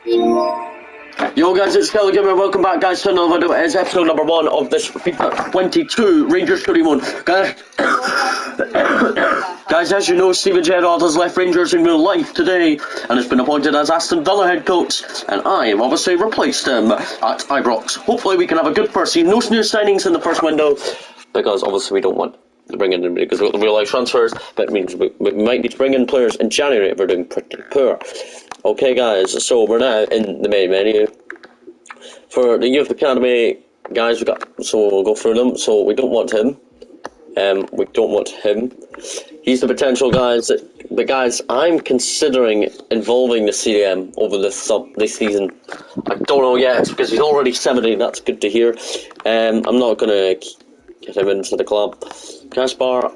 Yo guys, it's Kelly Gamer. Welcome back guys to another video. It's episode number 1 of this FIFA 22 Rangers 31. Guys, as you know, Steven Gerrard has left Rangers in real life today and has been appointed as Aston Villa head coach, and I have obviously replaced him at Ibrox. Hopefully we can have a good first season. No new signings in the first window, because obviously we don't want to bring in anybody because we've got the real life transfers, but it means we might need to bring in players in January if we're doing pretty poor. Okay guys, so we're now in the main menu. For the Youth Academy guys, so we'll go through them. So we don't want him. We don't want him. He's the potential guys. But guys, I'm considering involving the CDM over this season. I don't know yet because he's already 70. That's good to hear. I'm not gonna get him into the club. Kaspar,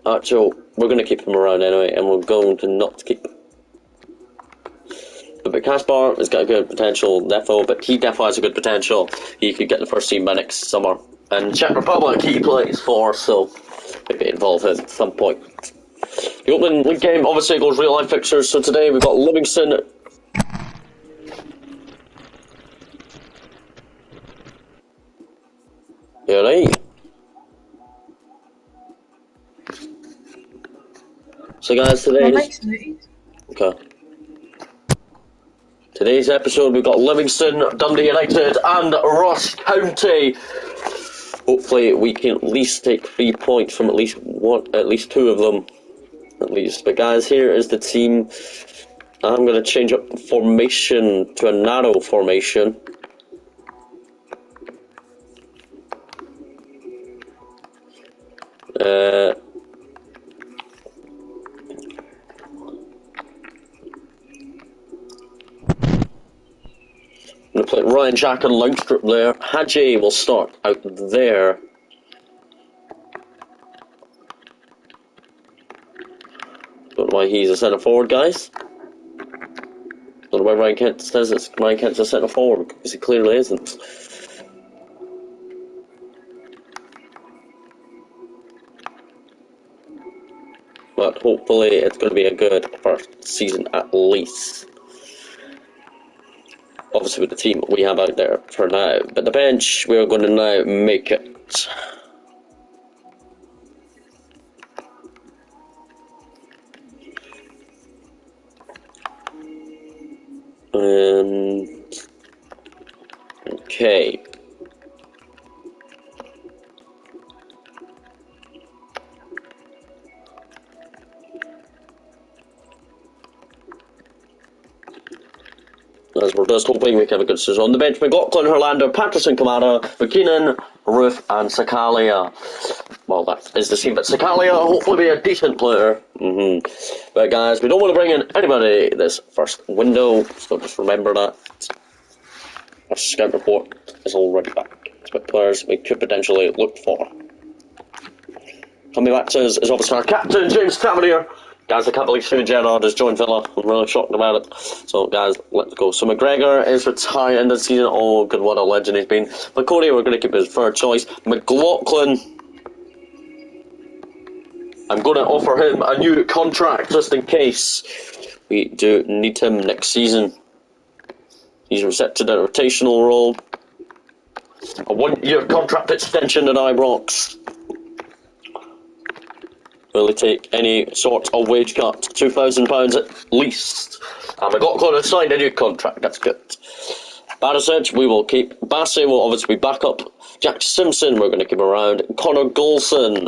actually, we're gonna keep him around anyway, and we're going to not keep. But Kaspar has got a good potential, but he definitely has a good potential. He could get the first team by next summer. And Czech Republic he plays for, so maybe involve him at some point. The opening league game obviously goes real life fixtures, so today we've got Livingston. You alright? So guys, today's episode we've got Livingston, Dundee United and Ross County. Hopefully we can at least take 3 points from at least two of them. At least. But guys, here is the team. I'm going to change up the formation to a narrow formation. I'm going to play Ryan Jack and Laungstrup there. Hadji will start out there. Don't know why he's a centre forward, guys. Don't know why Ryan Kent says it's Ryan Kent's a centre forward, because he clearly isn't. But hopefully it's going to be a good first season at least. Obviously with the team we have out there for now. But the bench, we're going to now make it. Okay. As we're just hoping we can have a good season. On the bench, McLaughlin, Herlander, Patterson, Kamara, McKinnon, Roof, and Sakalia. Well, that is the team, but Sakalia will hopefully be a decent player. But guys, we don't want to bring in anybody this first window, so just remember that. Our scout report is already back. It's what players we could potentially look for. Coming back to us is obviously our captain, James Tavernier. Guys, I can't believe Steven Gerrard has joined Villa. I'm really shocked about it. So, guys, let's go. So, McGregor is retired in the season. Oh, good, what a legend he's been. But Cody, we're going to keep his third choice. McLaughlin, I'm going to offer him a new contract just in case we do need him next season. He's accepted a rotational role. A 1-year contract extension at Ibrox. Will he take any sort of wage cut? £2,000 at least. And McLaughlin has signed a new contract, that's good. Barisic, we will keep. Bassey will obviously be back up. Jack Simpson, we're going to keep around. Conor Golson,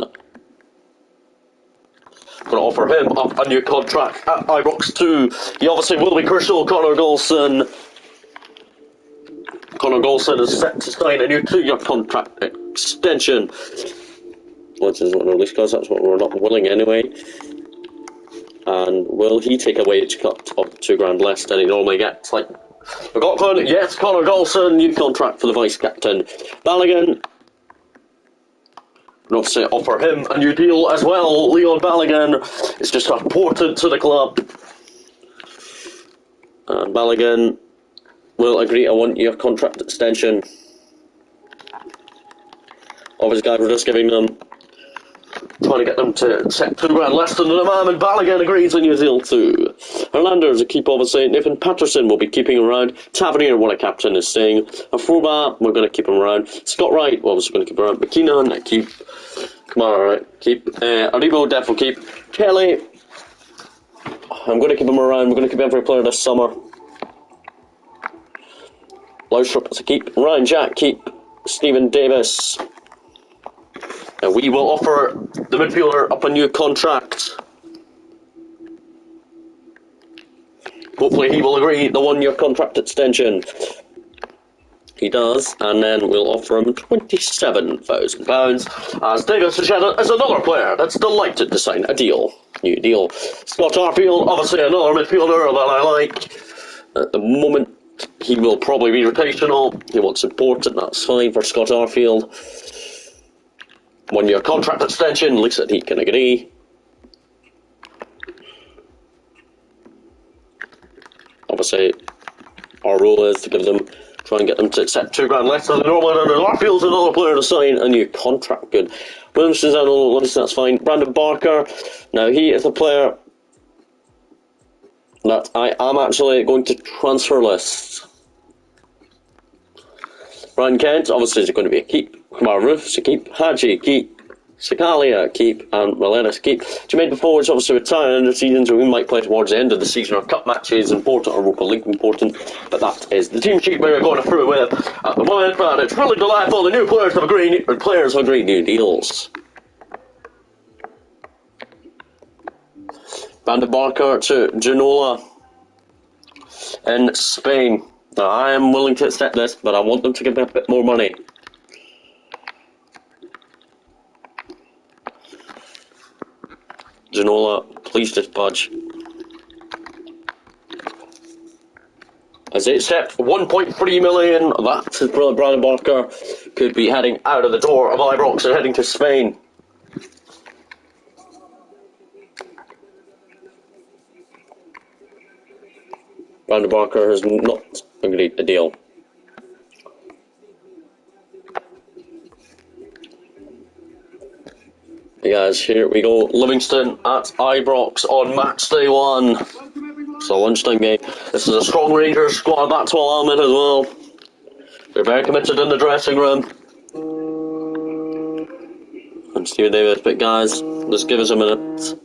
going to offer him up a new contract at Ibrox too. He obviously will be crucial, Conor Golson. Conor Golson is set to sign a new 2-year contract extension. Which is what the release cost, that's what we're not willing anyway. And will he take a wage cut of £2,000 less than he normally gets? Like, McLaughlin, yes, Conor Golson, new contract for the vice captain. Balogun, and obviously offer him a new deal as well. Leon Balogun is just reported to the club. And Balogun will agree a 1-year contract extension. Obviously, guys, we're just giving them, trying to get them to accept £2,000 less than the man, and Balogun agrees on New Zealand too. Hernandez a keep, obviously. Nathan Patterson will be keeping around. Tavernier, what a captain, is staying. Afroba, we're going to keep him around. Scott Wright, we're also going to keep around. McKinnon, a keep. Come on, alright, keep. Aribo, definitely keep. Kelly, I'm going to keep him around. We're going to keep every player this summer. Laudrup as a keep. Ryan Jack, keep. Stephen Davis. And we will offer the midfielder up a new contract. Hopefully he will agree the 1-year contract extension. He does, and then we'll offer him £27,000 as Davis is another player that's delighted to sign a new deal. Scott Arfield, obviously another midfielder that I like. At the moment, he will probably be rotational. He wants important, that's fine for Scott Arfield. 1-year contract extension, at least that he can agree. Obviously, our role is to try and get them to accept £2,000 less than normal. And Arfield's another player to sign a new contract. Good. Williamson's that's fine. Brandon Barker, now he is a player that I am actually going to transfer list. Ryan Kent, obviously, is going to be a keep. Kamar Roof's a keep. Hadji, keep. Sakalia, keep. And Melenis, keep. Jermaine forwards, obviously, retiring in the season, so we might play towards the end of the season. Our cup matches important, our Europa League important, but that is the team sheet we're going through with at the moment. But it's really delightful. The new players have agreed new deals. Brandon Barker to Genoa in Spain. Now, I am willing to accept this, but I want them to give me a bit more money. Genoa, please just budge. As they accept 1.3 million, that is Brandon Barker could be heading out of the door of Ibrox and heading to Spain. Brandon Barker has not agreed a deal. Hey guys, here we go. Livingston at Ibrox on match day 1. It's a lunchtime game. This is a strong Rangers squad, that's what I'm in as well. They're very committed in the dressing room. And Stephen Davis, but guys, just give us a minute.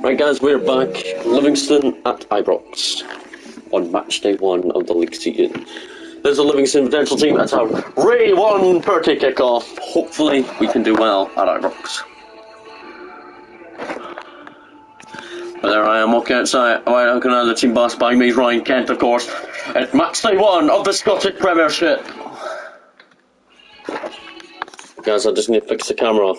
Right guys, we're back. Livingston at Ibrox on match day 1 of the league season. There's a Livingston potential team. That's a Ray 1:30 kickoff. Hopefully we can do well at Ibrox. But there I am walking outside. Right, looking at the team boss by me, Ryan Kent, of course. It's match day 1 of the Scottish Premiership. Guys, I just need to fix the camera.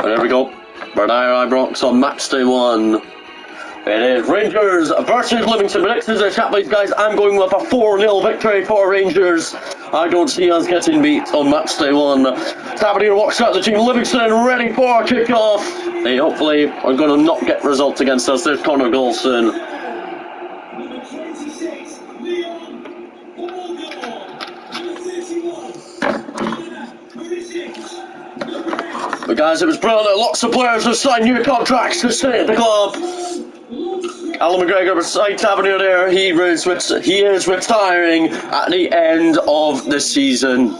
There we go. Bernard Ibrox on match day 1. It is Rangers versus Livingston. But next is the chat, guys. I'm going with a 4-0 victory for Rangers. I don't see us getting beat on match day 1. Tavernier walks out the team. Livingston ready for a kick-off. They hopefully are going to not get results against us. There's Conor Golson. But guys, it was brilliant. Lots of players have signed new contracts to stay at the club. Alan McGregor beside Tavernier there. He is retiring at the end of the season.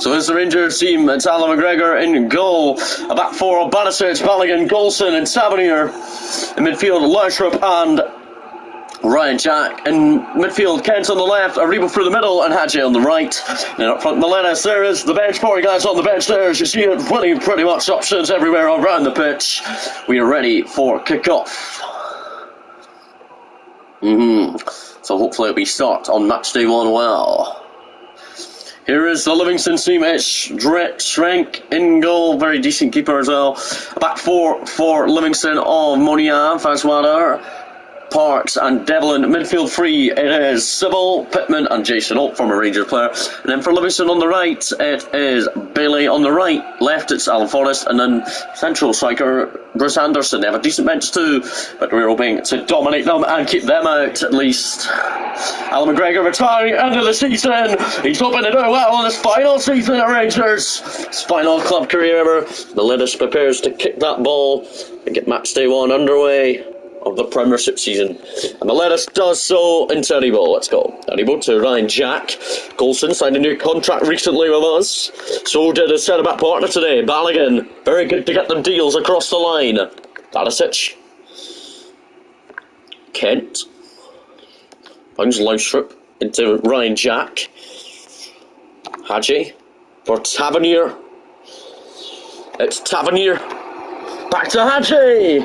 So it's the Rangers team. It's Alan McGregor in goal. A back four of Banisic, Balogun, Golson and Tavernier. In midfield, Lautrup and Ryan Jack. In midfield, Kent on the left, Aribo through the middle, and Hadji on the right. And up front, Milenas. There is the bench. 4 guys on the bench there. As you see it, pretty much options everywhere around the pitch. We are ready for kick-off. So hopefully we start on match day 1 well. Here is the Livingston team. It's Schrenk in goal. Very decent keeper as well. Back four for Livingston of Monier, Fazwada, Parks and Devlin. Midfield 3, it is Sybil, Pittman and Jason Holt, former Rangers player. And then for Livingston on the right, it is Bailey on the right. Left, it's Alan Forrest. And then central striker, Bruce Anderson. They have a decent bench too, but we're hoping to dominate them and keep them out at least. Alan McGregor retiring end of the season. He's hoping to do well in his final season at Rangers. His final club career ever. Milenas prepares to kick that ball and get match day 1 underway of the Premiership season. And Milenas does so in Aribo. Let's go. Aribo to Ryan Jack. Golson signed a new contract recently with us. So did his centre-back partner today, Balogun. Very good to get them deals across the line. Banisic. Kent. Finds Lautrup into Ryan Jack. Hadji. For Tavernier. It's Tavernier. Back to Hadji.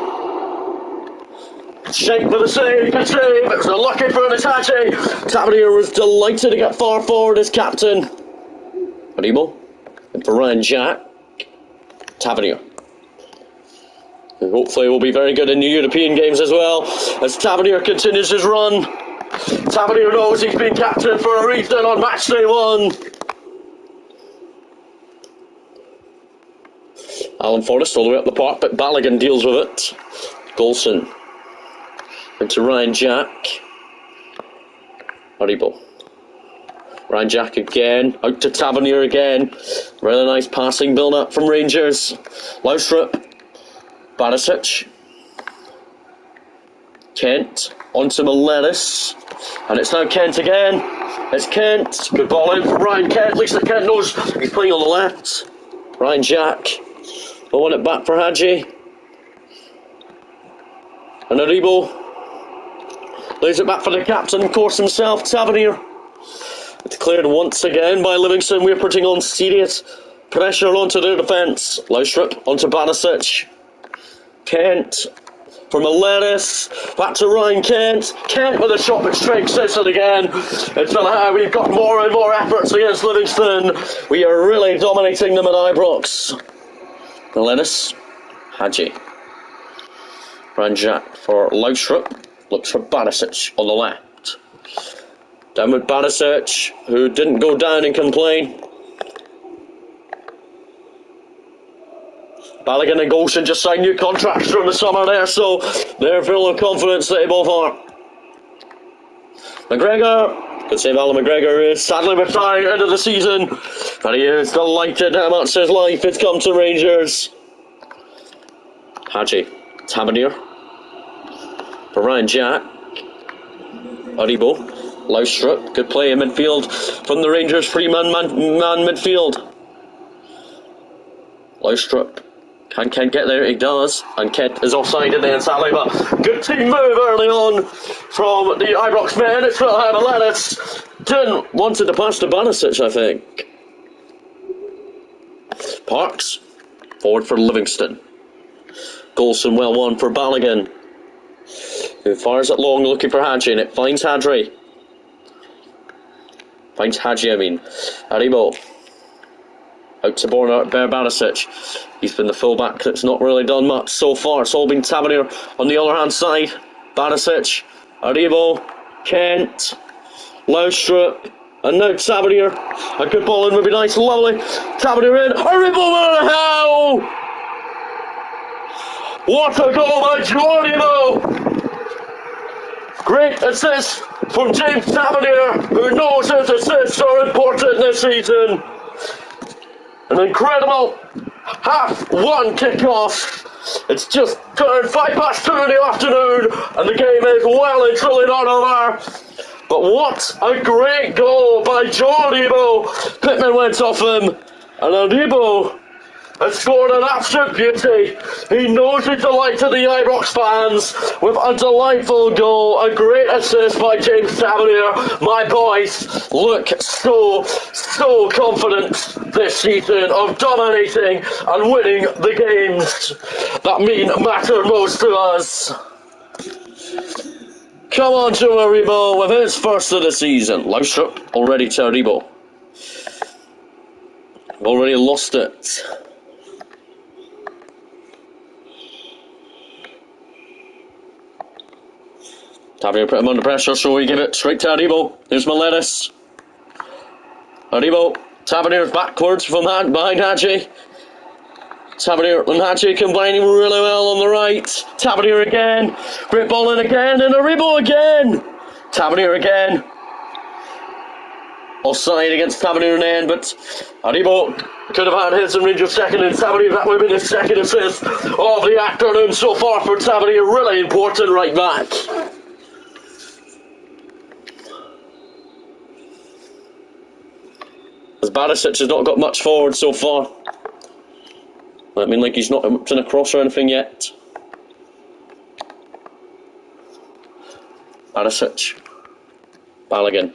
Shake for the save, good save. It was unlucky for Hadji. Tavernier was delighted to get far forward as captain. Aribo. And for Ryan Jack. Tavernier. And hopefully will be very good in the European games as well, as Tavernier continues his run. Tavernier knows he's been captain for a reason on match day 1. Alan Forrest all the way up the park, but Balogun deals with it. Golson. Into Ryan Jack. Aribo. Ryan Jack again. Out to Tavernier again. Really nice passing build up from Rangers. Lautrup. Banisic. Kent. Onto Milenas. And it's now Kent again. It's Kent. Good ball in for Ryan Kent. At least that Kent knows he's playing on the left. Ryan Jack. We'll want it back for Hadji. And Aribo. Lays it back for the captain, of course, himself, Tavernier. Declared once again by Livingston. We're putting on serious pressure onto their defence. Lautrup onto Banisic. Kent for Milenas. Back to Ryan Kent. Kent with a shot which strikes it again. It's been we've got more and more efforts against Livingston. We are really dominating them at Ibrox. Milenas. Hadji. Ryan Jack for Lautrup. Looks for Banisic on the left. Down with Banisic, who didn't go down and complain. Balogun and Golson just signed new contracts during the summer there, so they're full of confidence that they both are. McGregor, good save Alan McGregor, is sadly retiring at the end of the season, but he is delighted how much his life has come to Rangers. Hadji, Tavernier. For Ryan Jack. Aribo. Lautrup. Good play in midfield from the Rangers. 3-man midfield. Lautrup. Can Kent get there? He does. And Kent is offside in there, sadly, but good team move early on from the Ibrox men. It's Phil Milenas. Didn't wanted to pass to Banisic, I think. Parks. Forward for Livingston. Golson well won for Balogun. Who fires it long looking for Hadji, and it finds Hadji. Aribo. Out to Barisic. He's been the fullback that's not really done much so far. It's all been Tavernier on the other hand side. Barisic, Aribo, Kent, Laustrup, and now Tavernier. A good ball in would be nice, lovely. Tavernier in, Aribo, where the hell? What a goal by Aribo! Great assist from James Tavernier, who knows his assists are important this season. An incredible half-one kick-off. It's just turned 2:05 in the afternoon, and the game is well and truly not over. But what a great goal by Aribo. Pittman went off him, and Aribo has scored an absolute beauty. He knows he delighted the Ibrox fans with a delightful goal, a great assist by James Tavernier. My boys look so confident this season of dominating and winning the games that matter most to us. Come on, Joe Aribo with his first of the season. Laustrup already to Aribo. Already lost it. Tavernier put him under pressure, so we give it straight to Aribo. Here's Miletus. Aribo. Tavernier's backwards from behind Hadji. Tavernier and Hadji combining really well on the right. Tavernier again. Great ball in again, and Aribo again. Tavernier again. Offside against Tavernier in the end, but Aribo could have had his and Rangers second, and Tavernier, that would have been his second assist of the afternoon so far for Tavernier. Really important right back. As Barisic has not got much forward so far. I mean, like he's not up in a cross or anything yet. Barisic. Balogun.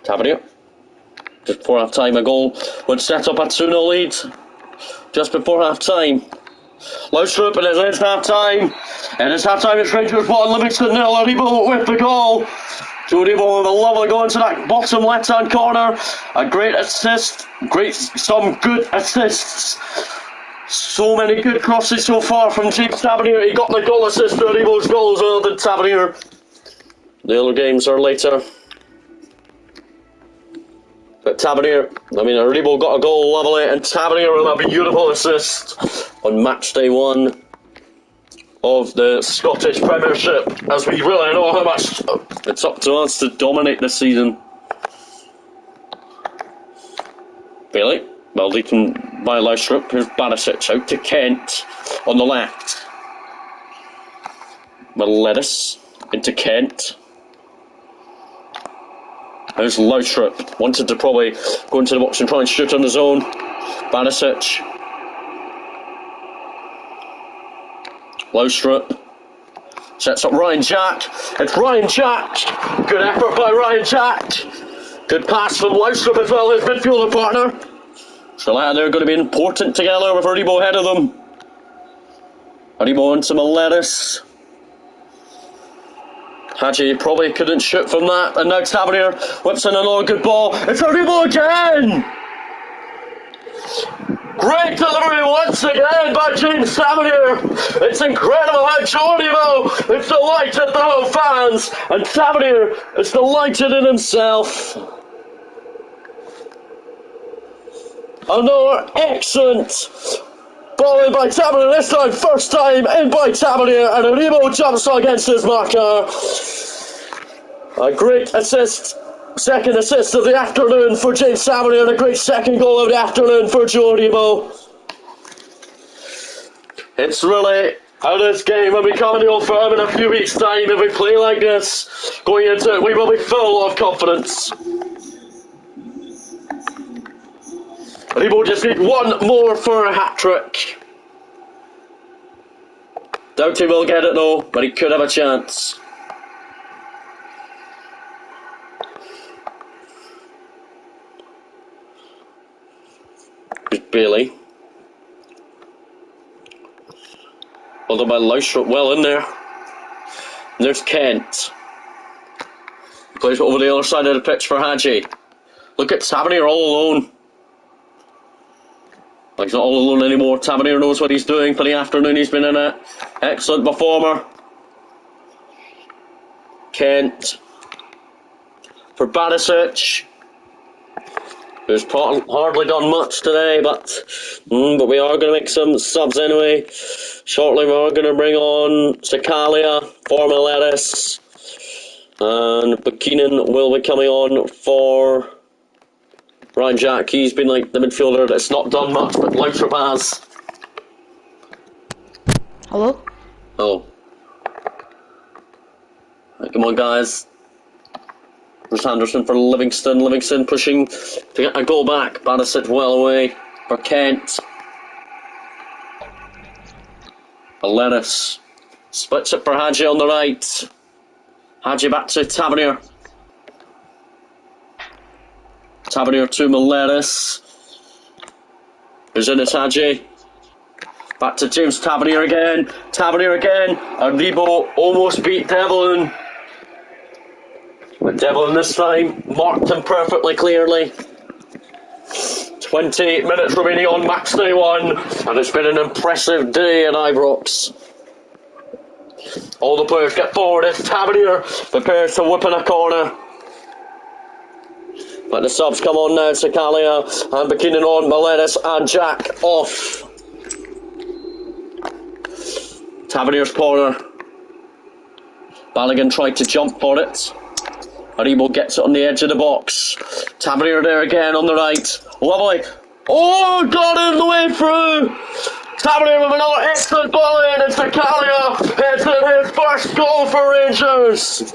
Tavernier. Just before half time, a goal would set up a 2-0 lead. Just before half time. Laustrup, and it is half time. It is half time, it's Rangers 1, Livingston 0. Aribo with the goal. Aribo with a lovely goal into that bottom left hand corner. A great assist. Some good assists. So many good crosses so far from James Tavernier. He got the goal assist for Aribo's goals other than Tavernier. The other games are later. But Tavernier, Aribo got a goal lovely, and Tavernier with a beautiful assist on match day 1 of the Scottish Premiership, as we really know how much it's up to us to dominate this season. Bailey, well beaten by Laustrup. Here's Barisic out to Kent on the left. Miletus into Kent. There's Laustrup. Wanted to probably go into the box and try and shoot on his own. Barisic. Laustrup. Sets up Ryan Jack. It's Ryan Jack. Good effort by Ryan Jack. Good pass from Laustrup as well, his midfielder partner. So they're going to be important together with Aribo ahead of them. Aribo into Miletus. Hadji probably couldn't shoot from that, and now Tavernier whips in another good ball. It's Aribo again! Great delivery once again by James Tavernier. It's incredible how Aribo is delighted the whole fans, and Tavernier is delighted in himself. Another excellent ball in by Tavernier, this time first time in by Tavernier, and Aribo jumps against his marker. A great assist, second assist of the afternoon for James Tavernier, and a great second goal of the afternoon for Joe Aribo. It's really how this game will be coming to Old Firm in a few weeks' time. If we play like this going into it, we will be full of confidence. Aribo just need one more for a hat-trick. Doubt he will get it though, but he could have a chance. There's Bailey. Although by Laustrup well in there. And there's Kent. He plays over the other side of the pitch for Hadji. Look at Tavernier all alone. He's not all alone anymore. Tavernier knows what he's doing for the afternoon. He's been in it. Excellent performer. Kent for Barisic, who's hardly done much today, but we are going to make some subs anyway. Shortly we are going to bring on Sakalia for Miletus, and Buchanan will be coming on for Ryan Jack. He's been like the midfielder that's not done much, but Lautrup has. Hello? Oh. Right, come on, guys. There's Anderson for Livingston. Livingston pushing to get a goal back. Barisic well away for Kent. Miletus splits it for Hadji on the right. Hadji back to Tavernier. Tavernier to Miletus. Who's in it, Hadji? Back to James Tavernier again. Tavernier again. And Rebo almost beat Devlin. But Devlin this time marked him perfectly clearly. 28 minutes remaining on match day 1. And it's been an impressive day at Ibrox. All the players get forward as Tavernier prepares to whip in a corner. But the subs come on now. Sakalia and Buchanan on. Miletus and Jack off. Tavernier's corner. Balogun tried to jump for it. Aribo gets it on the edge of the box. Tavernier there again on the right. Lovely. Oh, got it the way through. Tavernier with another excellent ball in, and Sakalia hits in his first goal for Rangers.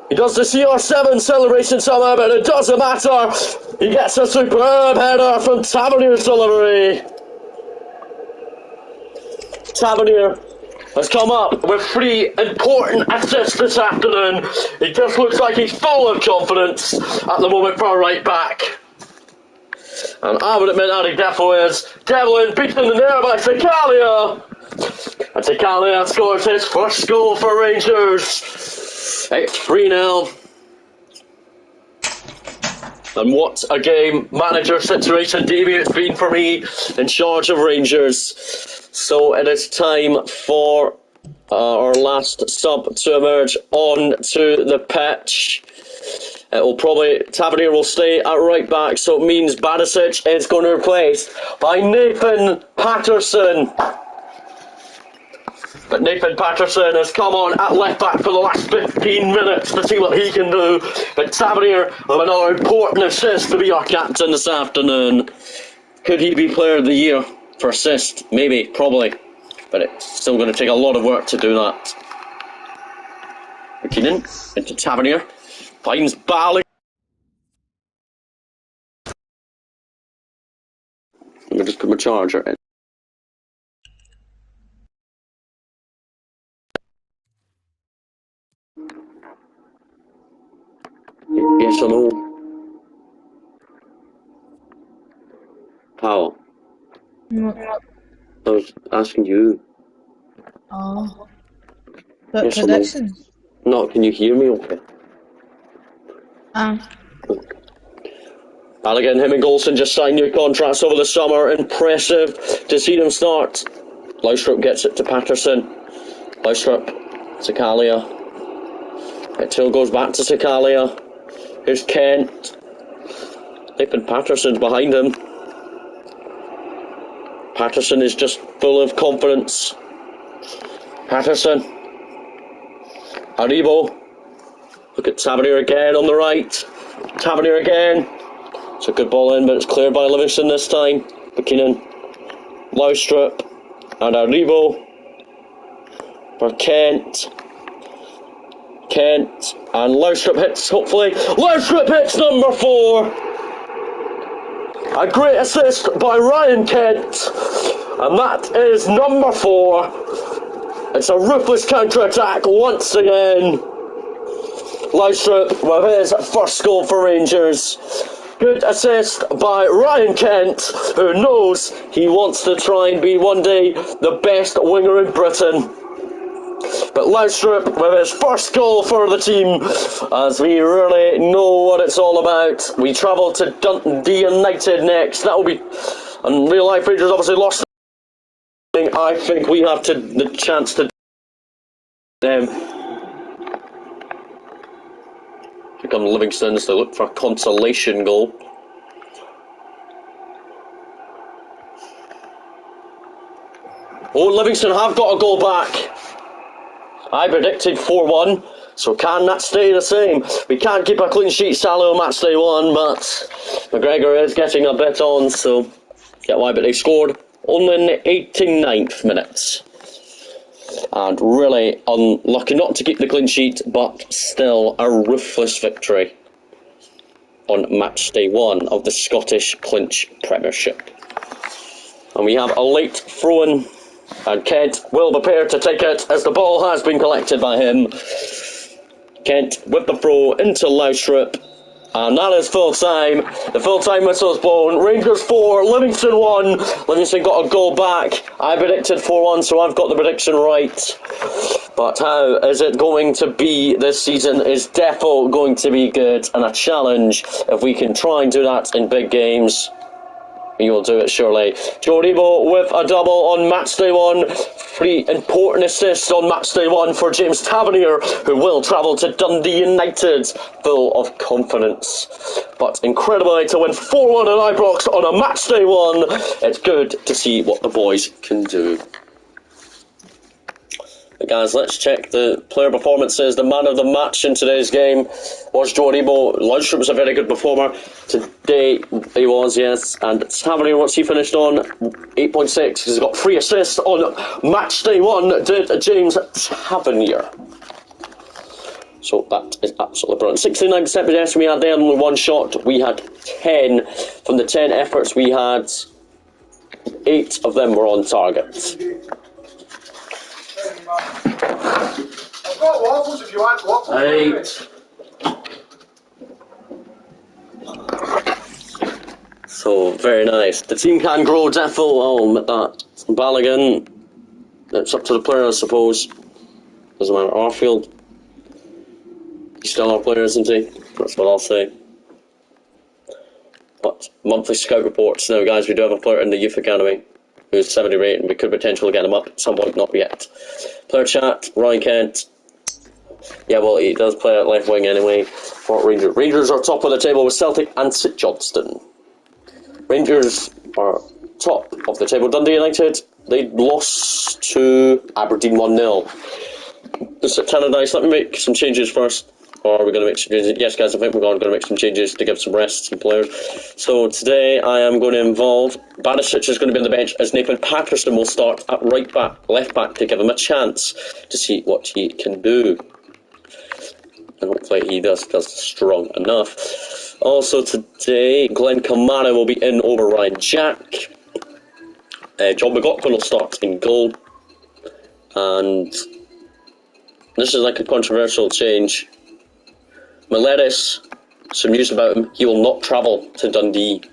He does the CR7 celebration somehow, but it doesn't matter. He gets a superb header from Tavernier's delivery. Tavernier has come up with 3 important assists this afternoon. He just looks like he's full of confidence at the moment for a right back. And I would admit that he definitely is. Devlin beaten in the air by Sakalia. And Sakalia scores his first goal for Rangers. It's 3-0. And what a game manager situation Davey it's been for me in charge of Rangers. So it is time for our last sub to emerge onto the pitch. It will probably, Tavernier will stay at right back, so it means Barisic is going to be replaced by Nathan Patterson. But Nathan Patterson has come on at left back for the last 15 minutes to see what he can do. But Tavernier with another important assist to be our captain this afternoon. Could he be player of the year for assist? Maybe, probably. But it's still going to take a lot of work to do that. Buchanan into Tavernier. Finds Bally. Let me just put my charger in. Yes or no? Powell. No. I was asking you. Oh. But Yes or predictions? No, can you hear me okay? Balogun, him and Golson just signed new contracts over the summer. Impressive to see them start. Lautrup gets it to Patterson. Lautrup, Sakalia. It still goes back to Sakalia. Here's Kent. Nathan Patterson's behind him. Patterson is just full of confidence. Patterson. Aribo. Look at Tavernier again on the right. Tavernier again. It's a good ball in, but it's cleared by Livingston this time. Buchanan. Lautrup. And Aribo. For Kent. Kent. And Lautrup hits, hopefully. Lautrup hits number 4. A great assist by Ryan Kent. And that is number 4. It's a ruthless counter-attack once again. Lautrup with his first goal for Rangers. Good assist by Ryan Kent, who knows he wants to try and be one day the best winger in Britain. But Laudrup with his first goal for the team, as we really know what it's all about. We travel to Dundee United next. That will be, and real life Rangers obviously lost. I think we have the chance to. Here come Livingston as they look for a consolation goal. Oh, Livingston have got a goal back. I predicted 4-1, so can that stay the same? We can't keep a clean sheet Salo match day 1, but McGregor is getting a bit on, so get why, but they scored only in the 89th minute. And really unlucky not to keep the clean sheet, but still a ruthless victory on match day 1 of the Scottish Clinch Premiership. And we have a late throw-in, and Kent will prepare to take it as the ball has been collected by him. Kent with the throw into Laudrup, and that is full time. The full time whistle is blown. Rangers 4, Livingston 1. Livingston got a goal back. I predicted 4-1, so I've got the prediction right. But how is it going to be this season is definitely going to be good, and a challenge if we can try and do that in big games. You will do it surely. Joe Rebo with a double on match day 1. 3 important assists on match day 1 for James Tavernier, who will travel to Dundee United full of confidence. But incredibly to win 4-1 at Ibrox on a match day 1. It's good to see what the boys can do. But guys, let's check the player performances. The man of the match in today's game was Joe Rebo. Laudrup was a very good performer. Today he was, yes. And Tavernier, what's he finished on? 8.6. He's got 3 assists on match day 1, did James Tavernier. So that is absolutely brilliant. 69% possession we had there, only 1 shot. We had 10. From the 10 efforts we had, 8 of them were on target. I've got waffles if you want waffles. 8. So, very nice. The team can grow, definitely. I'll admit that. Balogun, it's up to the player, I suppose. Doesn't matter. Arfield, he's still our player, isn't he? That's what I'll say. But monthly scout reports. Now, guys, we do have a player in the youth academy who's 70 rate, and we could potentially get him up at some point, not yet. Player chat, Ryan Kent. Yeah, well, he does play at left wing anyway for Rangers. Rangers are top of the table with Celtic and St Johnstone. Rangers are top of the table. Dundee United, they lost to Aberdeen 1-0. Just at Tannadice, let me make some changes first. Or are we going to make some changes? Yes, guys, I think we're going to make some changes to give some rest to some players. So today I am going to involve Barisic is going to be on the bench, as Nathan Patterson will start at right back, left back, to give him a chance to see what he can do. And hopefully he does strong enough. Also today, Glenn Kamara will be in over Ryan Jack. John McLaughlin will start in goal. And this is like a controversial change. Miletis, some news about him, he will not travel to Dundee.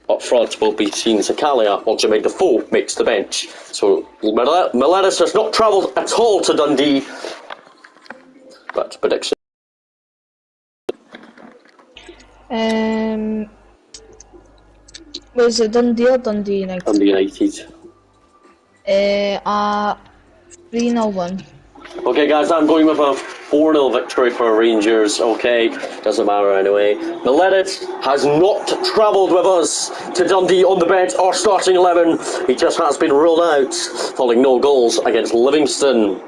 Up front will be seen Zakaria, while Jermaine Defoe makes the bench. So Miletis has not travelled at all to Dundee. But prediction. Was it Dundee or Dundee United? Dundee United. 3-0 Okay, guys, I'm going with a 4-0 victory for Rangers. Okay, doesn't matter anyway. Miletis has not travelled with us to Dundee on the bench or starting 11. He just has been ruled out, following no goals against Livingston.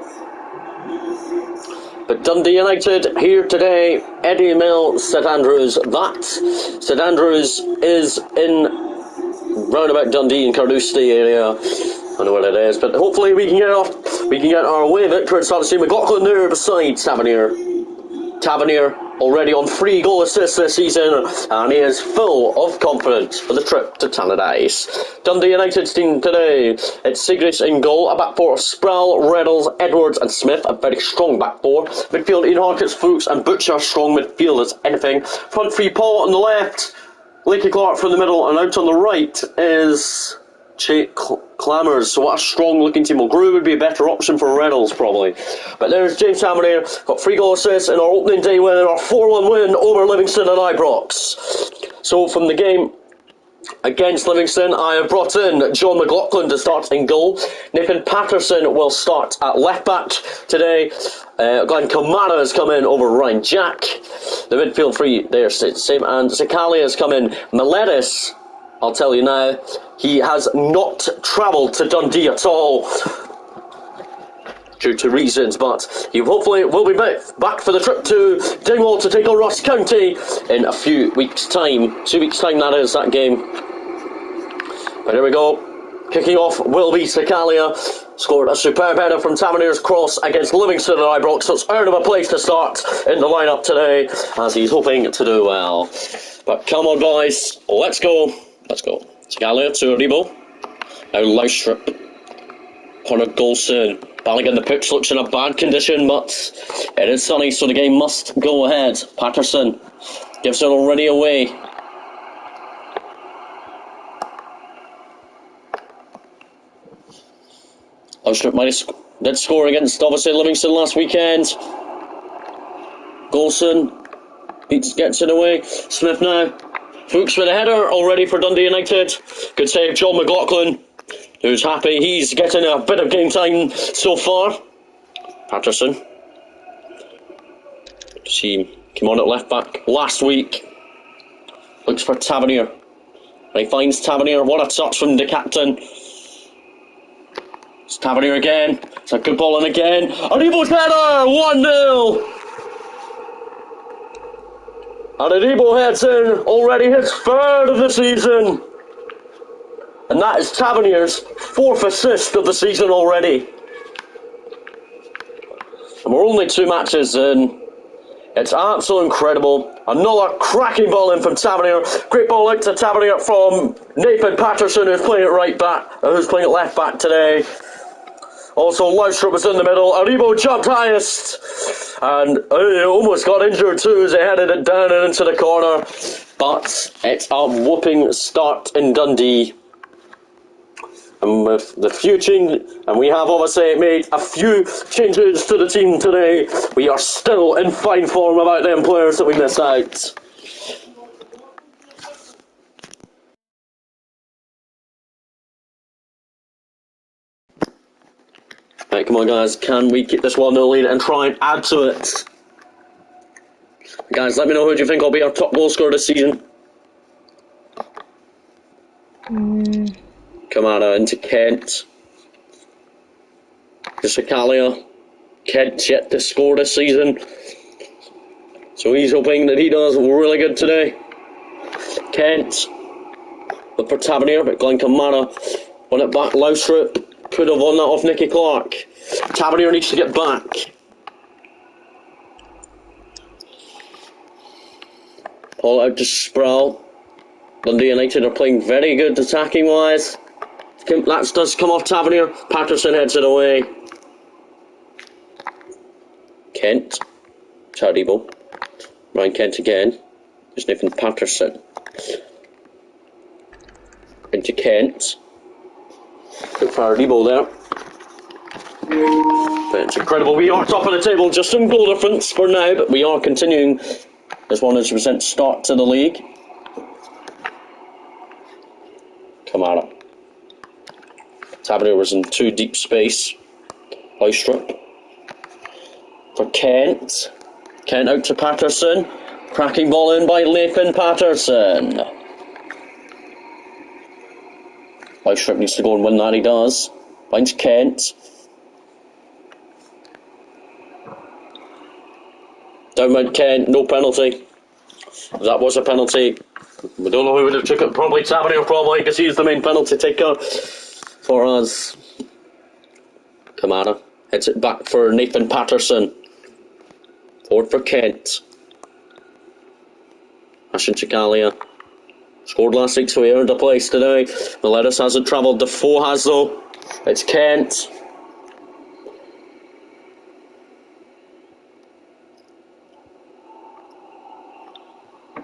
But Dundee United here today. Eddie Mill, St Andrews. That St Andrews is in roundabout Dundee and Carnoustie area. I know what it is, but hopefully we can get off. We can get our way victory and start to see McLaughlin there beside Tavernier. Tavernier already on 3 goal assists this season, and he is full of confidence for the trip to Tannadice. Dundee United's team today. It's Sigris in goal, a back four of Sproul, Reynolds, Edwards and Smith, a very strong back four. Midfield Ian Harkins, Fuchs and Butcher, strong midfield as anything. Front three, Paul on the left, Lakey Clark from the middle, and out on the right is clamours. So what a strong looking team. Well, Grew would be a better option for Reynolds probably. But there's James Tavernier, got 3 goal assists in our opening day win, our 4-1 win over Livingston and Ibrox. So from the game against Livingston, I have brought in John McLaughlin to start in goal. Nathan Patterson will start at left back today. Glenn Kamara has come in over Ryan Jack. The midfield 3 there, same, and Zakalia has come in. Miletis, I'll tell you now, he has not travelled to Dundee at all due to reasons, but he hopefully will be back for the trip to Dingwall to take on Ross County in a few weeks' time. 2 weeks' time, that is, that game. But here we go. Kicking off will be Zakalia. Scored a superb header from Tavernier's cross against Livingston and Ibrox, so it's earned him a place to start in the lineup today, as he's hoping to do well. But come on, boys, let's go. Let's go. Zakalia to Aribo. Now Loustrip. Conor Golson. Ballaghan, the pitch looks in a bad condition, but it is sunny, so the game must go ahead. Patterson gives it already away. Loustrip did score against, obviously, Livingston last weekend. Golson gets it away. Smith now. Fuchs with a header already for Dundee United. Good save, John McLaughlin, who's happy. He's getting a bit of game time so far. Patterson. He came on at left back last week. Looks for Tavernier. And he finds Tavernier. What a touch from the captain. It's Tavernier again. It's a good ball in again. Aribo's header! 1-0! And Aribo heads in. Already his 3rd of the season. And that is Tavernier's 4th assist of the season already. And we're only 2 matches in. It's absolutely incredible. Another cracking ball in from Tavernier. Great ball out to Tavernier from Nathan Patterson, who's playing it right back, who's playing it left back today. Also, Loustrip was in the middle. Aribo jumped highest. And he almost got injured too as he headed it down and into the corner. But it's a whooping start in Dundee. And with the few changes, and we have obviously made a few changes to the team today, we are still in fine form about them players that we missed out. Right, come on guys, can we keep this 1-0 lead and try and add to it? Guys, let me know who do you think will be our top goal scorer this season. Kamara into Kent. Zakalia. Kent yet to score this season, so he's hoping that he does really good today. Kent. Look for Tavernier, but Glenn Kamara won it back. Loustrip could have won that off Nicky Clark. Tavernier needs to get back. Paul out to Sproul. Dundee United are playing very good attacking wise. That does come off Tavernier. Patterson heads it away. Kent. Taribo. Ryan Kent again. There's Nathan Patterson. Into Kent. Good for Taribo there. But it's incredible. We are top of the table, just some goal difference for now, but we are continuing this 100% start to the league. Kamara. Tavernier was in too deep space. Loustrip. For Kent. Kent out to Patterson. Cracking ball in by Nathan Patterson. Loustrip needs to go and win that, he does. Finds Kent. Downmount Kent, no penalty. That was a penalty. We don't know who would have took it. Probably Tavernier, probably, because he's the main penalty taker for us. Kamara hits it back for Nathan Patterson. Forward for Kent. Ashin Chikalia. Scored last week, so he earned a place today. Miletis hasn't travelled. Defoe has, though. It's Kent.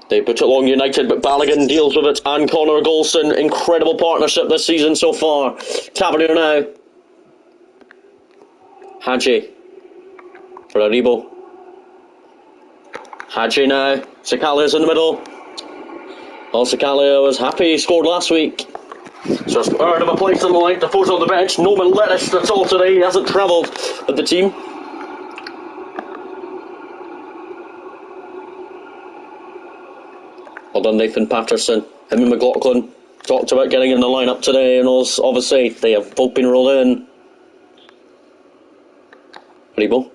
They put it along United, but Balogun deals with it, and Conor Golson. Incredible partnership this season so far. Tavernier now. Hadji. For Aribo. Hadji now. Sakalia's in the middle. Well, Sakalia was happy he scored last week. So it's earned him a place in the line. Defoe's on the bench. No Lettuce, that's all today. He hasn't travelled with the team. Well done, Nathan Patterson. Him and McLaughlin talked about getting in the lineup today, and obviously they have both been rolled in. Rebo.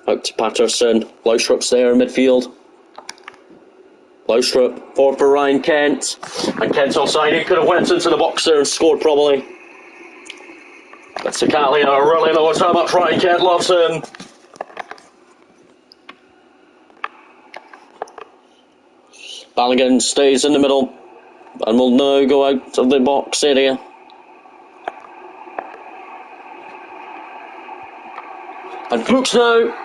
Out to Patterson. Laustrup's there in midfield. Laustrup forward for Ryan Kent. And Kent's offside. He could have went into the box there and scored probably. But Sakalia really knows how much Ryan Kent loves him. Balogun stays in the middle and will now go out of the box area. And Brooks now.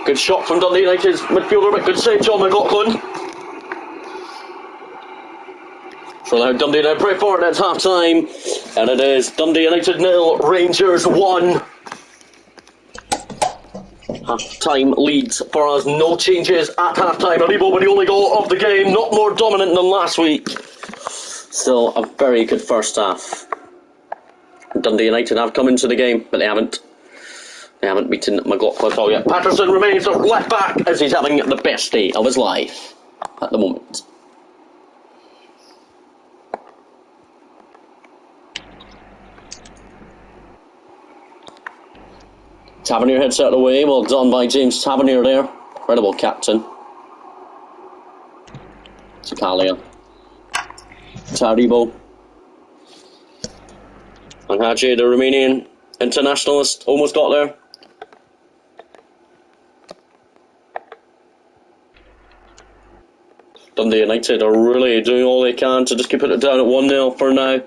Good shot from Dundee United's midfielder, but good save, John McLaughlin. So now Dundee United pray for it at half time. And it is Dundee United 0, Rangers 1. Half-time leads for us, no changes at half-time. Aribo with the only goal of the game, not more dominant than last week. Still a very good first half. Dundee United have come into the game, but they haven't beaten McLaughlin at all yet. Patterson remains at left back as he's having the best day of his life at the moment. Tavernier heads out of the way. Well done by James Tavernier there. Incredible captain. Sakalia. Taribo. And Hadji, the Romanian internationalist, almost got there. Dundee United are really doing all they can to just keep it down at 1-0 for now.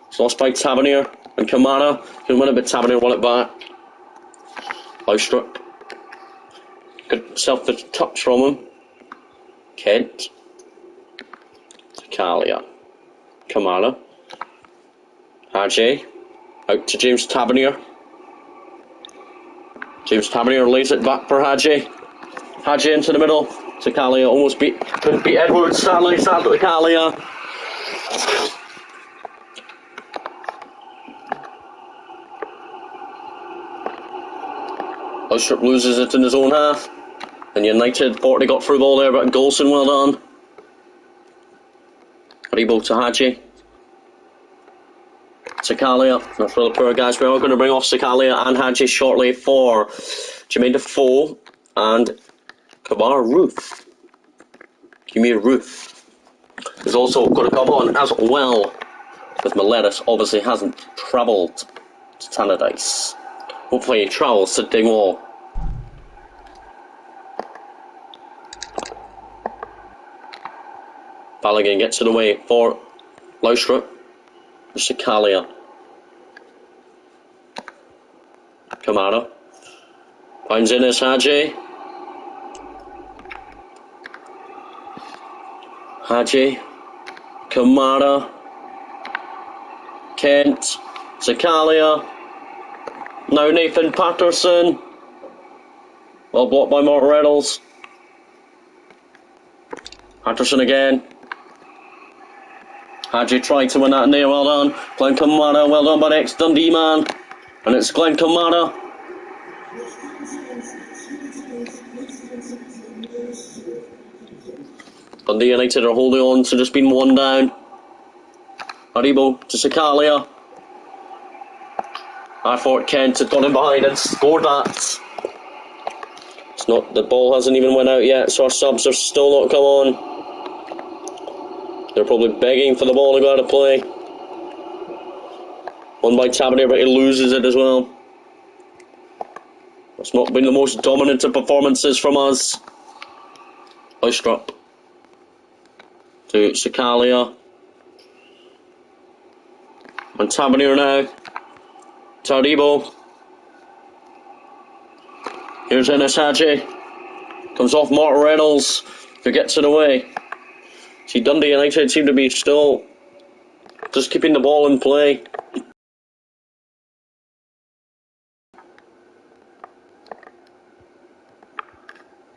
It's lost by Tavernier and Kamara. Can win it, but Tavernier won it back. Laustrup. Good self-touch from him. Kent. Sakalia. Kamara. Hadji. Out to James Tavernier. James Tavernier lays it back for Hadji. Hadji into the middle. Sakalia almost couldn't beat Edwards. Sadly, Sakalia. Laustrup loses it in his own half. And United 40 got through ball there, but Golson well done. Rebo to Hadji. Sakalia. That's for the poor guys. We are going to bring off Sakalia and Hadji shortly for Jermaine Defoe and Kamara Roof. Kimir Roof is also going to come on as well, with Miletus obviously hasn't travelled to Tannadice. Hopefully he travels to Dingwall. Balogun gets it away for Laustrup. Sakalia. Kamara. Finds in his Hadji. Hadji. Kamara. Kent. Sakalia. Now Nathan Patterson. Well blocked by Mark Reynolds. Patterson again. Hadji tried to win that in there, well done. Glenn Kamara, well done by the ex-Dundee man. And it's Glenn Kamara. Dundee United are holding on to just being one down. Aribo to Sakalia. I thought Kent had gone in behind and scored that. It's not, the ball hasn't even went out yet, so our subs are still not come on. They're probably begging for the ball to go out of play. Won by Tavernier, but he loses it as well. It's not been the most dominant of performances from us. Laustrup to Sakalia. And Tavernier now. Taribo. Here's Enes Hadji. Comes off Martin Reynolds. who gets it away. See, Dundee United seem to be still just keeping the ball in play.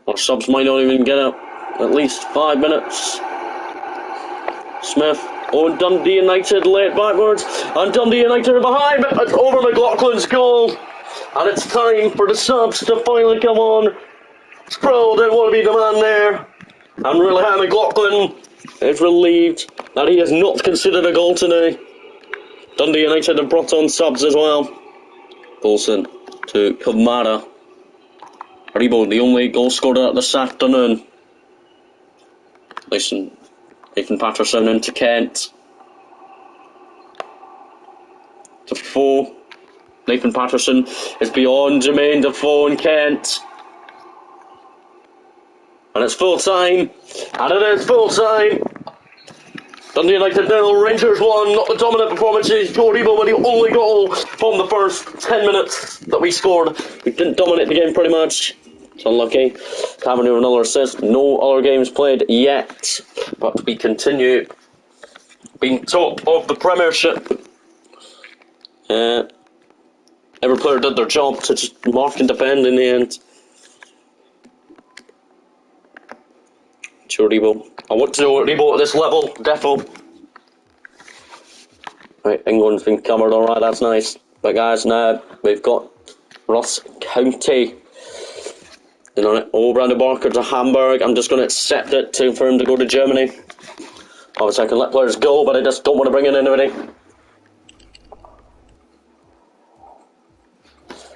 Our subs might not even get at least 5 minutes. Smith, Dundee United late backwards, and Dundee United are behind, but it's over McLaughlin's goal. And it's time for the subs to finally come on. Sproul didn't want to be the man there. And really, McLaughlin is relieved that he has not considered a goal today. Dundee United have brought on subs as well. Golson to Kamara. Aribo, the only goal scorer this afternoon. Listen, Nathan Patterson into Kent. Defoe. Nathan Patterson is beyond Jermaine Defoe and Kent. And it's full time. And it is full time. Dundee United 0, Rangers 1. Not the dominant performances. Joe Aribo with the only goal from the first 10 minutes that we scored. We didn't dominate the game pretty much. It's unlucky. Tavernier with another assist. No other games played yet. But we continue being top of the Premiership. Every player did their job to just mark and defend in the end. Rebo. I want to know Rebo at this level, defo. Right, England's been covered, alright, that's nice. But guys, now we've got Ross County. You know, Brandon Barker to Hamburg. I'm just going to accept it for him to go to Germany. Obviously, I can let players go, but I just don't want to bring in anybody.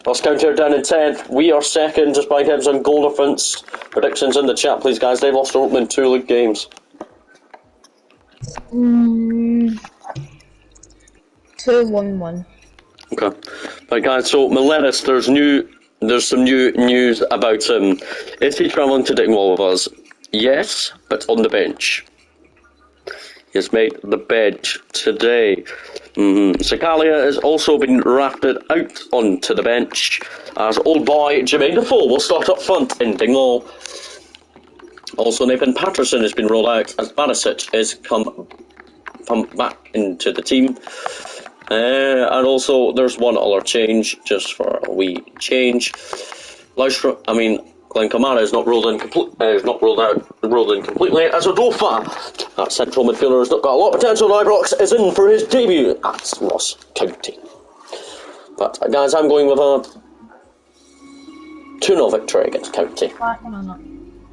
Ross County are down in 10th. We are 2nd, just by Hibs on goal difference. Predictions in the chat, please, guys. They've lost their opening 2 league games. 2-1-1. Okay. Right, guys, so Miletus, there's some new news about him. Is he travelling to Dingwall with us? Yes, but on the bench. He has made the bench today. Sakalia has also been rafted out onto the bench as old boy Jermaine Defoe will start up front in Dingwall. Also, Nathan Patterson has been rolled out as Barisic is come back into the team. And also, there's one other change, just for a wee change. Glenn Kamara is not ruled in completely as Adofa. That central midfielder has not got a lot of potential. Ibrox is in for his debut at Ross County. But guys, I'm going with a 2-0 victory against County.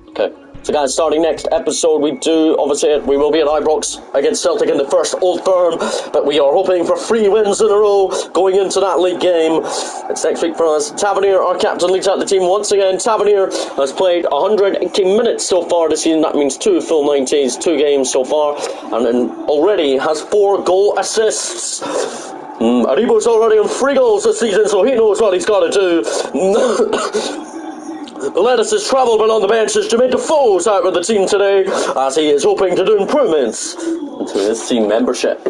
Okay. So guys, starting next episode, we will be at Ibrox against Celtic in the first Old Firm, but we are hoping for 3 wins in a row going into that league game. It's next week for us. Tavernier, our captain, leads out the team once again. Tavernier has played 180 minutes so far this season. That means 2 full 90s, 2 games so far, and then already has 4 goal assists. Aribo's already on 3 goals this season, so he knows what he's got to do. The lettuce has travelled but on the bench as Jermaine Defoe's out with the team today, as he is hoping to do improvements to his team membership.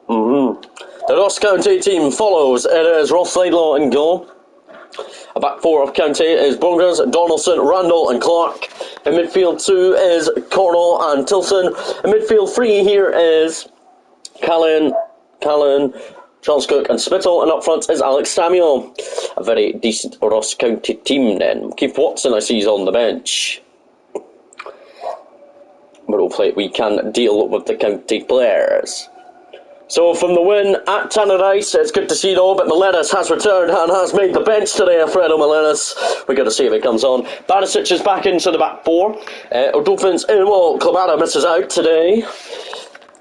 The Ross County team follows. It is Ross Laidlaw in goal. A back 4 of County is Bongers, Donaldson, Randall and Clark. In midfield 2 is Cornell and Tilson. In midfield 3 here is Callan, Charles Cook and Spittle, and up front is Alex Samuel. A very decent Ross County team then. Keith Watson I see is on the bench. But hopefully we can deal with the county players. So from the win at Tannadice, it's good to see though, but Miletus has returned and has made the bench today, Alfredo Miletus. We're going to see if it comes on. Barisic is back into the back 4. Dolphins in well, Clavada misses out today.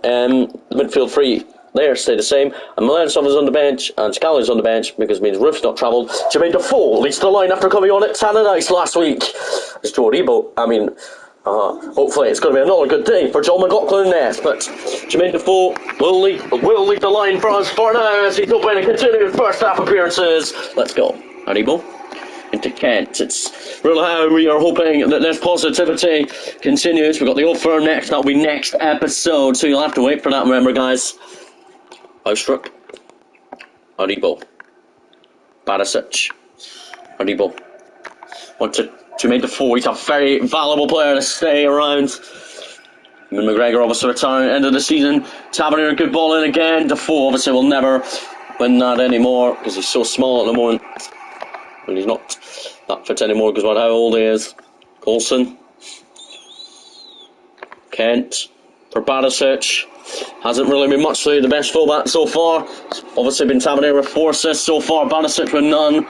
The midfield 3 there stay the same, and Miletus is on the bench, and Scalia's on the bench because it means Roof's not travelled. Jermaine Defoe leads the line after coming on at Tannadice last week. It's Joe Rebo. Hopefully it's going to be another good day for John McLaughlin next, but Jermaine Defoe will lead the line for us for now as he's hoping to continue his first half appearances. Let's go. Aribo into Kent. It's really how we are hoping that this positivity continues. We've got the Old Firm next. That'll be next episode, so you'll have to wait for that, remember guys. Austruck. Aribo. Barisic. Aribo. Want to make the 4. He's a very valuable player to stay around. And McGregor obviously retiring at the end of the season. Tavernier, good ball in again. Defoe obviously will never win that anymore because he's so small at the moment. And he's not that fit anymore because of how old he is. Golson. Kent. For Barisic. Hasn't really been much the best fullback so far. It's obviously been Tavernier with 4 assists so far. Barisic with none.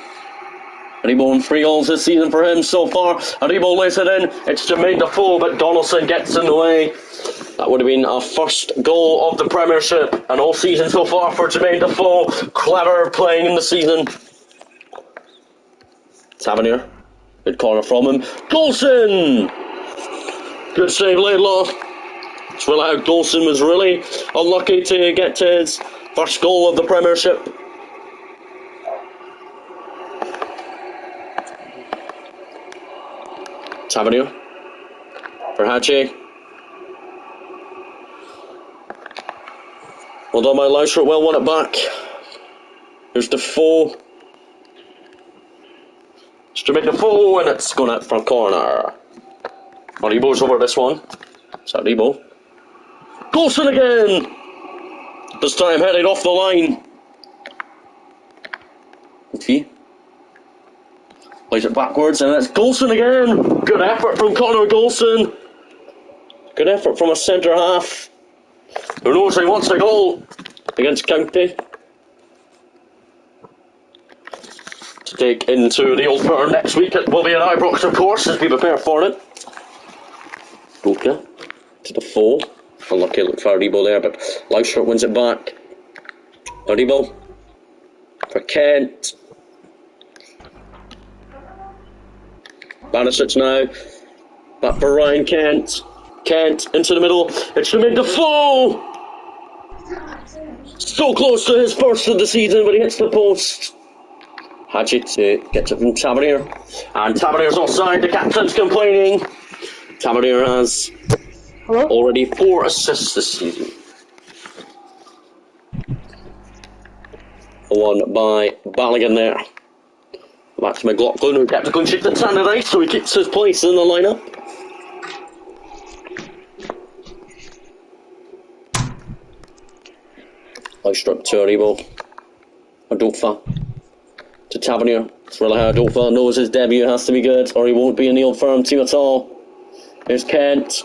Aribo in 3 goals this season for him so far. Aribo lays it in. It's Jermaine Defoe, but Donaldson gets in the way. That would have been our first goal of the Premiership and all season so far for Jermaine Defoe. Clever playing in the season. Tavernier. Good corner from him. Golson! Good save, Laidlaw. It's really how Golson was really unlucky to get to his first goal of the Premiership. Tavernier for Hadji. Well done by Lauscher, well won it back. Here's Defoe. It's to make Defoe, and it's going out for a corner. Aribo's over this one. It's Aribo. Golson again! This time headed off the line. Okay. Plays it backwards, and it's Golson again. Good effort from Conor Golson. Good effort from a centre half. Who knows he wants a goal against County. To take into the Old Firm next week. It will be at Ibrox, of course, as we prepare for it. Doka to Defoe. Unlucky look for Aribo there, but Lauscher wins it back. Aribo for Kent. Barisic now. Back for Ryan Kent. Kent into the middle. It's Jermaine Defoe! So close to his first of the season, but he hits the post. Hadji gets it from Tavernier. And Tavernier's offside. The captain's complaining. Tavernier has already 4 assists this season. One by Balogun there. Back to McLaughlin, who kept a clean sheet at Tannadice, so he keeps his place in the lineup. Lauscher to Aribo. Adofa to Tavernier. It's really how Adofa knows his debut has to be good, or he won't be in the Old Firm team at all. Here's Kent,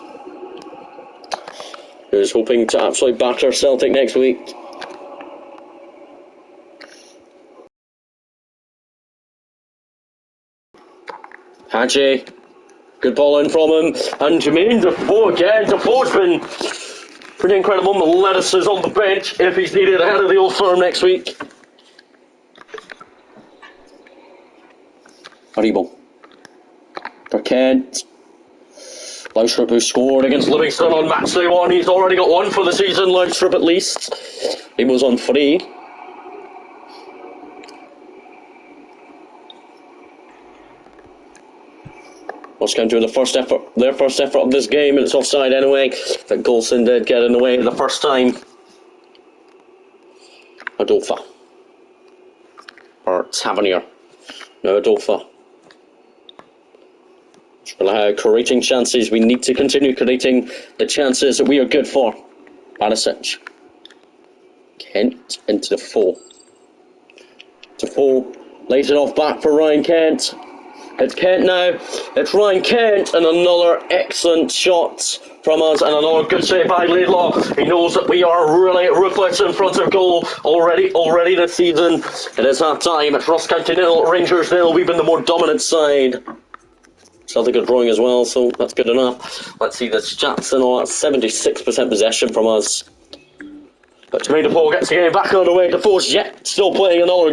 who's hoping to absolutely batter Celtic next week. Hadji, good ball in from him, and Jermaine Defoe again. Defoe's been pretty incredible. Lettuce is on the bench if he's needed ahead of the Old Firm next week. Aribo for Kent. Lauscher, who scored against Livingston on match day 1. He's already got 1 for the season, Lauscher at least. He was on 3. Ross County with their first effort of this game, and it's offside anyway. But Golson did get in the way the first time. Adofa or Tavernier. No, Adofa. Creating chances. We need to continue creating the chances that we are good for. Barisic. Kent into Defoe. Defoe lays it off back for Ryan Kent. It's Kent now. It's Ryan Kent, and another excellent shot from us, and another good save by Laidlaw. He knows that we are really ruthless in front of goal already this season. It is half time. It's Ross County 0, Rangers 0. We've been the more dominant side. Celtic are drawing as well, so that's good enough. Let's see the stats and all that. 76% possession from us. But Jermaine Defoe gets the game back on the way. Defoe's yet still playing another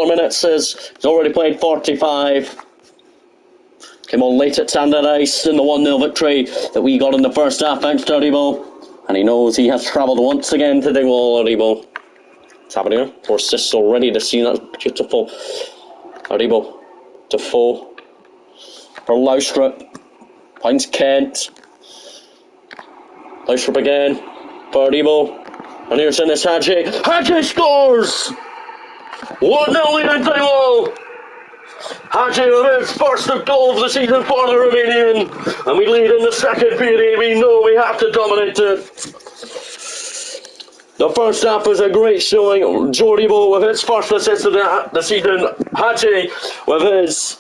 minute, says he's already played 45. Came on late at Tannadice in the 1-0 victory that we got in the first half, thanks to Aribo. And he knows he has travelled once again to Dingwall, Aribo. Tavernier, 4 assists already this season, that's beautiful. Aribo, Defoe. For Lauscher, finds Kent. Lauscher again, for Aribo. And here's Dennis Hadji. Hadji scores! 1-0 lead in Dingwall! Hadji with his first goal of the season for the Romanian, and we lead in the second period. We know we have to dominate it. The first half was a great showing. Jordy Bo with his first assist of the season. Hadji with his...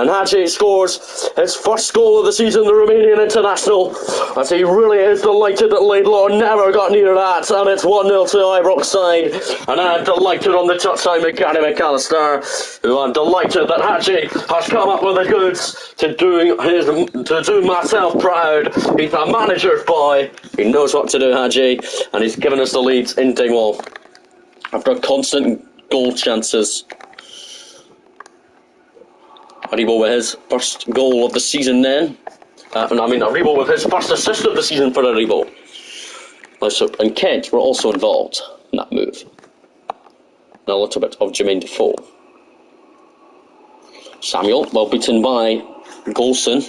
And Hadji scores his first goal of the season, the Romanian international, as he really is delighted that Laidlaw never got near that, and it's 1-0 to Ibrox side. And I'm delighted on the touchline with Gary McAllister, who I'm delighted that Hadji has come up with the goods to do myself proud. He's a manager's boy. He knows what to do, Hadji, and he's given us the leads in Dingwall after constant goal chances. Aribo with his first goal of the season then. Aribo with his first assist of the season for Aribo. And Kent were also involved in that move. And a little bit of Jermaine Defoe. Samuel, well beaten by Golson.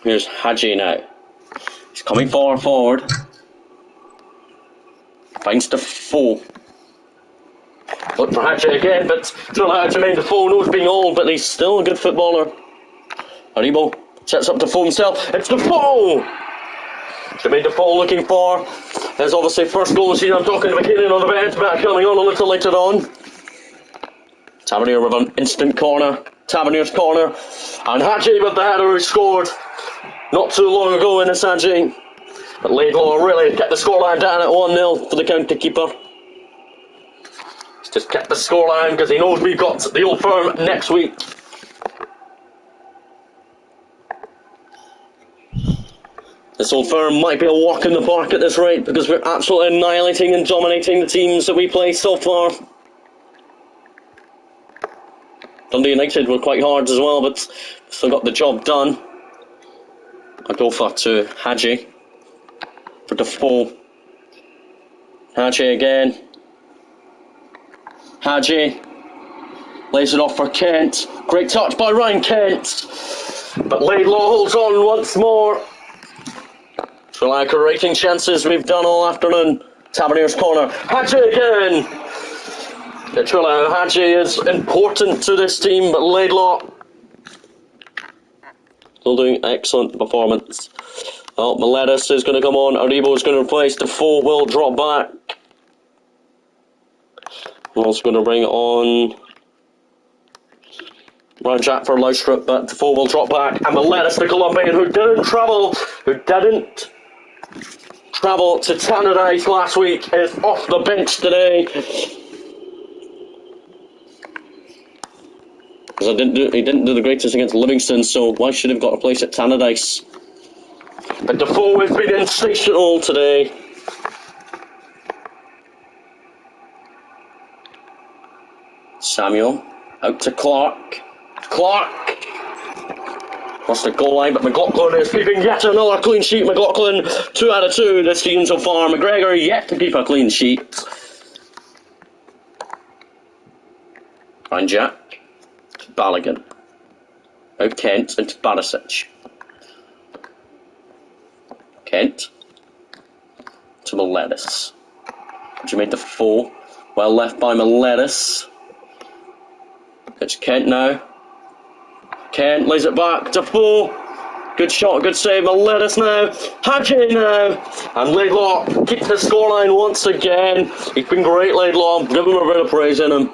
Here's Hadji now. He's coming forward. Finds Defoe. Look for Hadji again, but still Jermaine Defoe knows being old, but he's still a good footballer. Aribo sets up Defoe himself. It's Defoe! Jermaine Defoe looking for his obviously first goal of the season. I'm talking to McKinnon on the bench, but coming on a little later on. Tavernier with an instant corner. Tavernier's corner. And Hadji with the header who scored not too long ago in this Hadji. But Laidlaw really kept the scoreline down at 1-0 for the county keeper. Just kept the scoreline because he knows we've got the Old Firm next week. This Old Firm might be a walk in the park at this rate because we're absolutely annihilating and dominating the teams that we play so far. Dundee United were quite hard as well, but still got the job done. I go for to Hadji for Defoe. Hadji again. Hadji lays it off for Kent. Great touch by Ryan Kent. But Laidlaw holds on once more. So like rating chances we've done all afternoon. Tavernier's corner. Hadji again. Literally, Hadji is important to this team, but Laidlaw still doing excellent performance. Oh, Miletus is going to come on. Aribo is going to replace. Defoe will drop back. I'm also going to bring on Ryan Jack for Loustrip, but Defoe will drop back. And Miletus, the Colombian, who didn't travel to Tannadice last week, is off the bench today. Because he didn't do the greatest against Livingston, so why should he have got a place at Tannadice? But Defoe has been sensational today. Samuel out to Clark. Across the goal line, but McLaughlin is keeping yet another clean sheet. McLaughlin 2 out of 2 this season so far. McGregor yet to keep a clean sheet. And Jack. Balogun. Out Kent into Barisic. Kent. To Miletus. Jermaine Defoe. Well left by Miletus. It's Kent now. Kent lays it back. Defoe. Good shot, good save. Miletus now. Hadji now. And Laidlaw keeps the scoreline once again. He's been great, Laidlaw. Give him a bit of praise in him.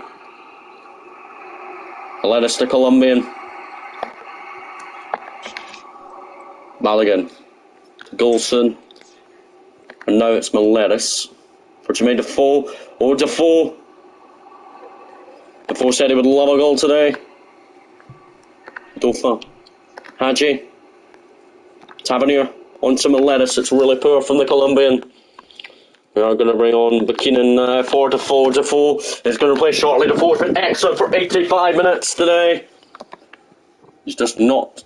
Miletus, the Colombian. Balogun. Golson. And now it's Miletus. For Jermaine Defoe. Oh, Defoe. Defoe said he would love a goal today. Dofa. Hadji. Tavernier. On to Miletus. It's really poor from the Colombian. We are going to bring on Buchanan for Defoe. Defoe is going to play shortly. Defoe's been excellent for 85 minutes today. He's just not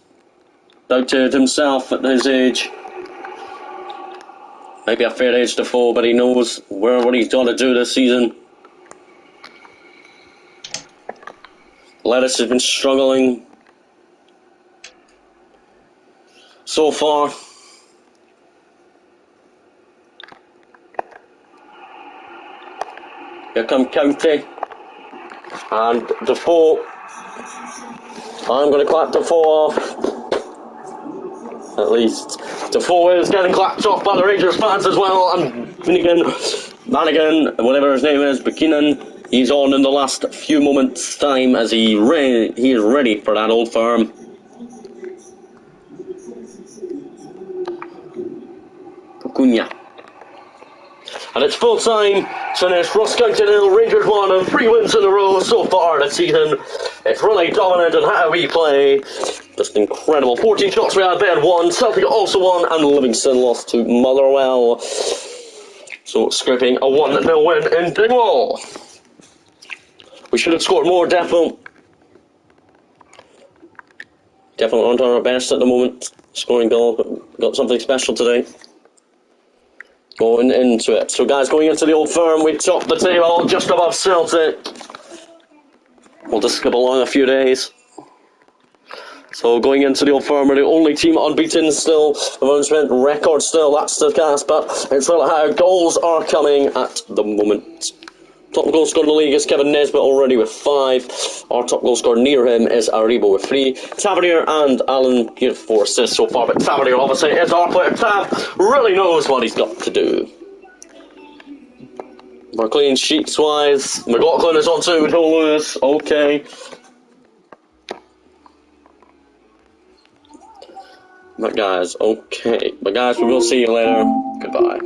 doubted himself at his age. Maybe a fair age Defoe, but he knows what he's got to do this season. Lettuce has been struggling so far. Here come County. And Defoe, I'm going to clap Defoe off. At least Defoe is getting clapped off by the Rangers fans as well. And Manigan, whatever his name is, Buchanan, he's on in the last few moments' time as he is ready for that Old Firm. Cunha. And it's full time. Finished Ross County 0, Rangers 1, and 3 wins in a row so far this season. It's really dominant in how we play. Just incredible. 14 shots we had then, 1. Celtic also won, and Livingston lost to Motherwell. So scraping a 1-0 win in Dingwall. We should have scored more, definitely aren't our best at the moment. Scoring goal, but got something special today. Going into it. So guys, going into the Old Firm, we top the table just above Celtic. We'll just skip along a few days. So going into the Old Firm, we're the only team unbeaten still. The management record still, that's the cast, but it's really how goals are coming at the moment. Top goal scorer in the league is Kevin Nesbitt already with 5. Our top goal scorer near him is Aribo with 3. Tavernier and Allen give 4 assists so far, but Tavernier obviously is our player. Tav really knows what he's got to do. For clean sheets wise, McLaughlin is on 2, Joe Lewis, okay. But guys, we will see you later. Goodbye.